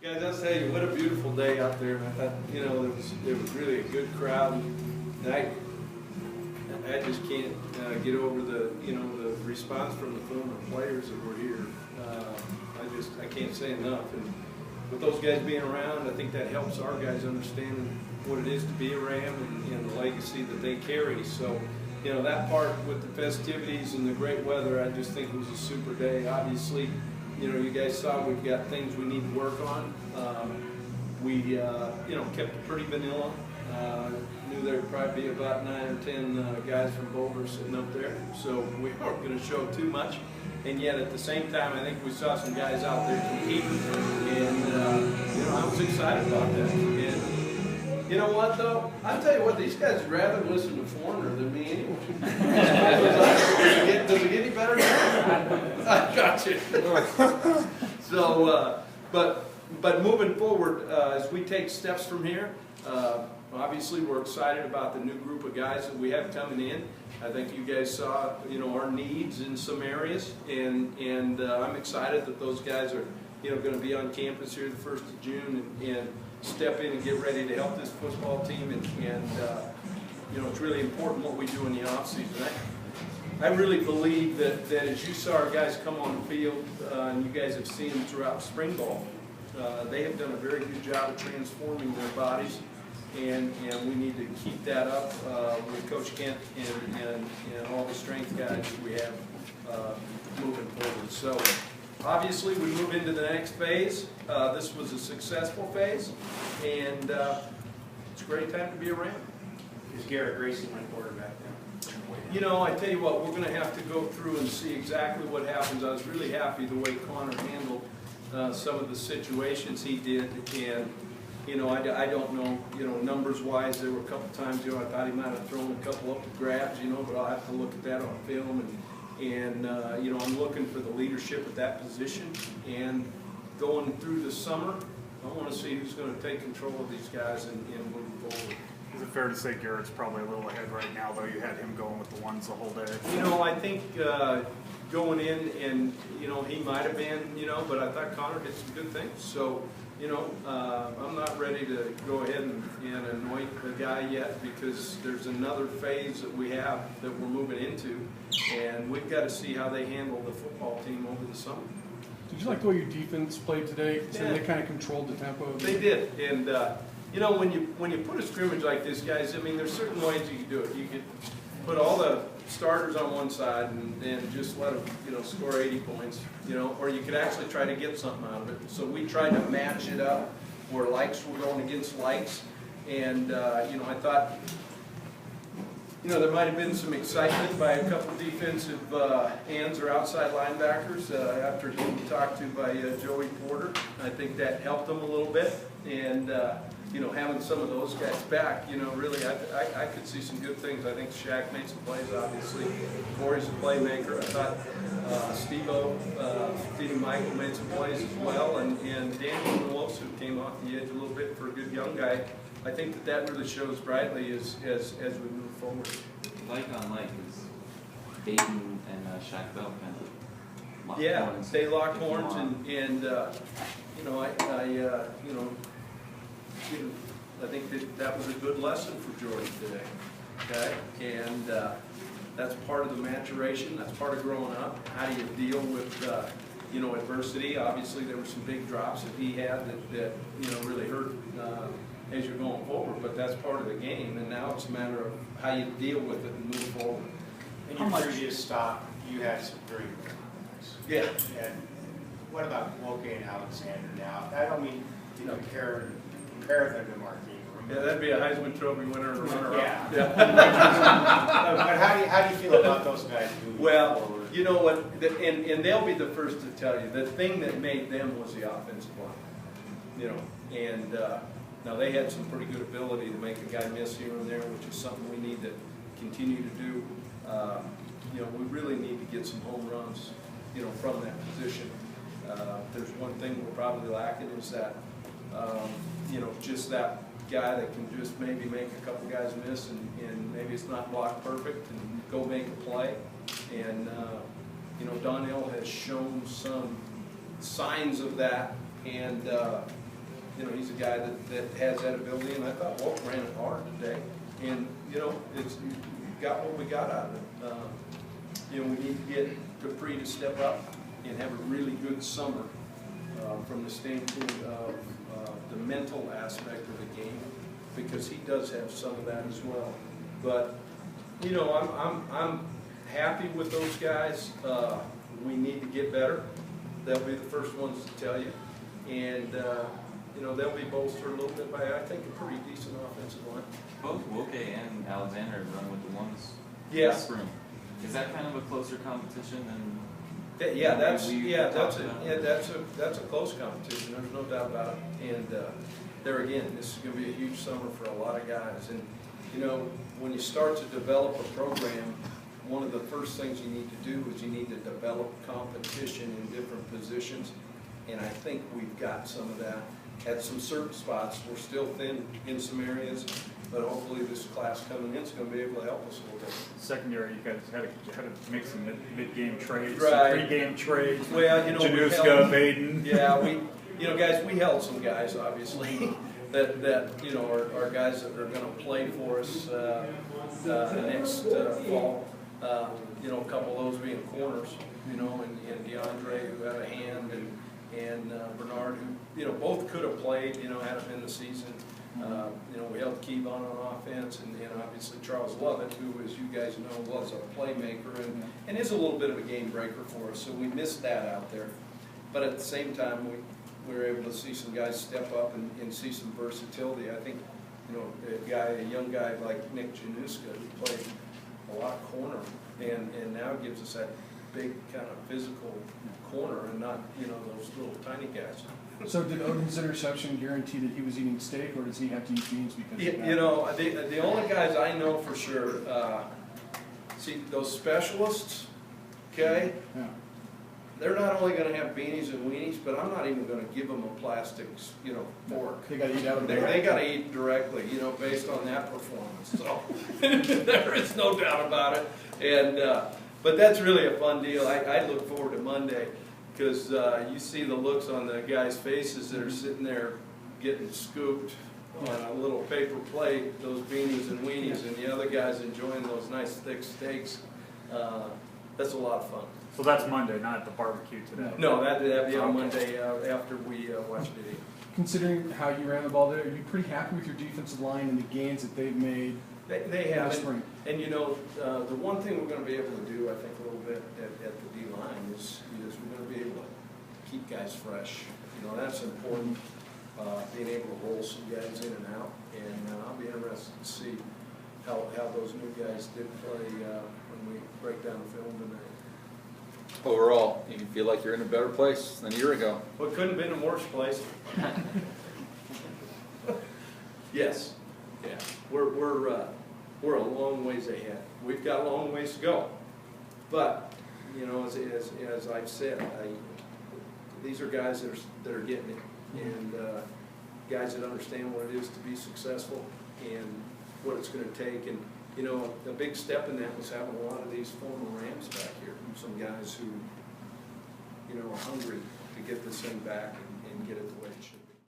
Guys, I'll tell you, what a beautiful day out there. I thought, there was really a good crowd. And I just can't get over the response from the former players that were here. I can't say enough. And with those guys being around, I think that helps our guys understand what it is to be a Ram and the legacy that they carry. So, that part with the festivities and the great weather, I just think it was a super day. Obviously, you guys saw we've got things we need to work on. We kept it pretty vanilla. Knew there would probably be about 9 or 10 guys from Boulder sitting up there, so we weren't going to show too much. And yet at the same time, I think we saw some guys out there competing, and I was excited about that. And you know what, though? I'll tell you what, these guys would rather listen to Foreigner than me anyway. Does it get any better now? I got you. So, but moving forward, as we take steps from here, obviously we're excited about the new group of guys that we have coming in. I think you guys saw, our needs in some areas, and I'm excited that those guys are, going to be on campus here the 1st of June and step in and get ready to help this football team. And it's really important what we do in the offseason. I really believe that as you saw our guys come on the field, and you guys have seen them throughout spring ball, they have done a very good job of transforming their bodies, and we need to keep that up with Coach Kent and all the strength guys we have moving forward. So obviously we move into the next phase. This was a successful phase, and it's a great time to be a Ram. Is Garrett Grayson my quarterback now? I tell you what, we're going to have to go through and see exactly what happens. I was really happy the way Connor handled some of the situations he did, and I don't know, numbers-wise, there were a couple times, I thought he might have thrown a couple up to grabs, but I'll have to look at that on film, and I'm looking for the leadership at that position, and going through the summer, I want to see who's going to take control of these guys and move forward. Is it fair to say Garrett's probably a little ahead right now, though? You had him going with the ones the whole day. I think going in and, he might have been, but I thought Connor did some good things. So, I'm not ready to go ahead and anoint the guy yet, because there's another phase that we have that we're moving into, and we've got to see how they handle the football team over the summer. Did you like the way your defense played today? So Yeah. they kind of controlled the tempo? They did, and when you put a scrimmage like this, guys, there's certain ways you can do it. You could put all the starters on one side and just let them, score 80 points, or you could actually try to get something out of it. So we tried to match it up where likes were going against likes, and I thought, there might have been some excitement by a couple defensive ends or outside linebackers after being talked to by Joey Porter. I think that helped them a little bit, and having some of those guys back, really, I could see some good things. I think Shaq made some plays, obviously. Corey's a playmaker. I thought Stephen Michael made some plays as well, and Daniel Nwosu came off the edge a little bit for a good young guy. I think that really shows brightly as we move forward. Like on like is Dayton and Shaq Bell kind of locked horns. They locked horns, and I think that was a good lesson for Jordan today. Okay, and that's part of the maturation. That's part of growing up. How do you deal with adversity? Obviously, there were some big drops that he had that really hurt as you're going forward. But that's part of the game, and now it's a matter of how you deal with it and move forward. In your previous stop, you had some very good quarterbacks. Yeah. And what about Woke and Alexander now? I don't mean compare them to Marquis. Yeah, that'd be a Heisman Trophy winner and a runner-up. Yeah. But how do you feel about those guys moving forward? You know what, and they'll be the first to tell you, the thing that made them was the offensive line. And now they had some pretty good ability to make a guy miss here and there, which is something we need to continue to do. We really need to get some home runs, from that position. There's one thing we're probably lacking is that, just that guy that can just maybe make a couple guys miss, and maybe it's not blocked perfect, and go make a play. And Donnell has shown some signs of that, and you know, he's a guy that has that ability, and I thought Walt ran it hard today. And, you know, we got what we got out of it. You know, we need to get Dupree to step up and have a really good summer from the standpoint of the mental aspect of the game, because he does have some of that as well. But, you know, I'm happy with those guys. We need to get better. They'll be the first ones to tell you. And, you know, they'll be bolstered a little bit by, I think, a pretty decent offensive line. Both Woke and Alexander run with the ones Yeah. this room. Is that kind of a closer competition than? Yeah, that's we a talked about? that's a close competition. There's no doubt about it. And there again, this is going to be a huge summer for a lot of guys. And you know, when you start to develop a program, one of the first things you need to do is you need to develop competition in different positions. And I think we've got some of that at some certain spots. We're still thin in some areas, but hopefully this class coming in is going to be able to help us a little bit. Secondary, you guys had to make some mid-game trades, Right. some pre-game trades. Well, you know, we Januska, held- Baden. Yeah, you know, guys, we held some guys, obviously, that you know, are guys that are going to play for us next fall. You know, a couple of those being corners, you know, and DeAndre, who had a hand, and Bernard, who, you know, both could have played, you know, had it been the season. You know, we held Keevon on offense, and obviously Charles Lovett, who, as you guys know, was a playmaker and is a little bit of a game breaker for us. So we missed that out there. But at the same time, we were able to see some guys step up and see some versatility. I think, you know, a young guy like Nick Januska, who played a lot of corner, and now gives us that big kind of physical corner and not, you know, those little tiny guys. So did Odin's interception guarantee that he was eating steak, or does he have to eat beans because of that? You know, the only guys I know for sure, see, those specialists, okay, Yeah. they're not only going to have beanies and weenies, but I'm not even going to give them a plastic, you know, fork. They got to eat out of They got to eat directly, you know, based on that performance. So there is no doubt about it. And but that's really a fun deal. I look forward to Monday, because you see the looks on the guys' faces that are sitting there getting scooped on a little paper plate, those beanies and weenies, and the other guys enjoying those nice thick steaks. That's a lot of fun. So that's Monday, not at the barbecue today. No, that'd be on Monday after we watch video. Considering how you ran the ball there, are you pretty happy with your defensive line and the gains that they've made? They in the have, spring? and you know, the one thing we're going to be able to do, I think, a little bit at the D line is we're going to be able to keep guys fresh. You know, that's important. Being able to roll some guys in and out, and I'll be interested to see how those new guys did play when we break down the film tonight. Overall, you feel like you're in a better place than a year ago. Well, it couldn't have been a worse place. Yes, yeah, we're a long ways ahead. We've got a long ways to go, but you know, as I've said, these are guys that are getting it, and guys that understand what it is to be successful and what it's going to take. And you know, a big step in that was having a lot of these former Rams back here, some guys who, you know, are hungry to get this thing back and get it the way it should.